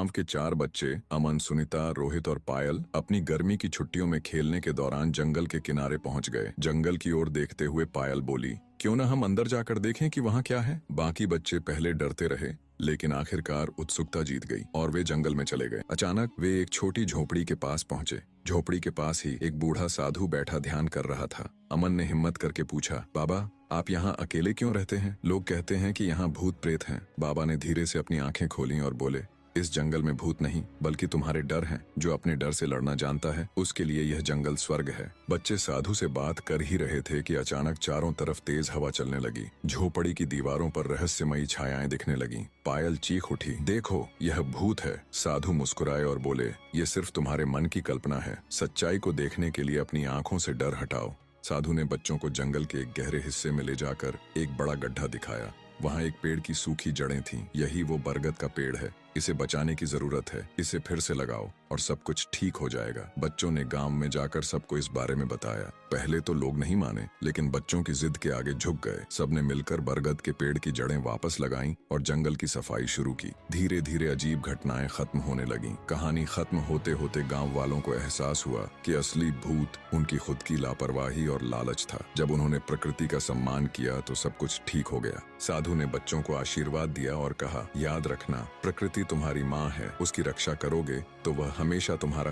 गांव के 4 बच्चे अमन, सुनीता, रोहित और पायल अपनी गर्मी की छुट्टियों में खेलने के दौरान जंगल के किनारे पहुंच गए। जंगल की ओर देखते हुए पायल बोली, क्यों ना हम अंदर जाकर देखें कि वहाँ क्या है। बाकी बच्चे पहले डरते रहे, लेकिन आखिरकार उत्सुकता जीत गई और वे जंगल में चले गए। अचानक वे एक छोटी झोपड़ी के पास पहुंचे। झोपड़ी के पास ही एक बूढ़ा साधु बैठा ध्यान कर रहा था। अमन ने हिम्मत करके पूछा, बाबा आप यहाँ अकेले क्यों रहते हैं? लोग कहते हैं कि यहाँ भूत प्रेत हैं। बाबा ने धीरे से अपनी आंखें खोली और बोले, इस जंगल में भूत नहीं बल्कि तुम्हारे डर हैं। जो अपने डर से लड़ना जानता है उसके लिए यह जंगल स्वर्ग है। बच्चे साधु से बात कर ही रहे थे कि अचानक चारों तरफ तेज हवा चलने लगी। झोपड़ी की दीवारों पर रहस्यमयी छायाएं दिखने लगी। पायल चीख उठी, देखो यह भूत है। साधु मुस्कुराए और बोले, ये सिर्फ तुम्हारे मन की कल्पना है। सच्चाई को देखने के लिए अपनी आंखों से डर हटाओ। साधु ने बच्चों को जंगल के एक गहरे हिस्से में ले जाकर एक बड़ा गड्ढा दिखाया। वहाँ एक पेड़ की सूखी जड़ें थीं। यही वो बरगद का पेड़ है। इसे बचाने की जरूरत है। इसे फिर से लगाओ और सब कुछ ठीक हो जाएगा। बच्चों ने गांव में जाकर सबको इस बारे में बताया। पहले तो लोग नहीं माने, लेकिन बच्चों की जिद के आगे झुक गए। सबने मिलकर बरगद के पेड़ की जड़ें वापस लगाईं और जंगल की सफाई शुरू की। धीरे धीरे अजीब घटनाएं खत्म होने लगीं। कहानी खत्म होते होते गाँव वालों को एहसास हुआ कि असली भूत उनकी खुद की लापरवाही और लालच था। जब उन्होंने प्रकृति का सम्मान किया तो सब कुछ ठीक हो गया। साधु ने बच्चों को आशीर्वाद दिया और कहा, याद रखना, प्रकृति तुम्हारी माँ है। उसकी रक्षा करोगे तो वह हमेशा तुम्हारा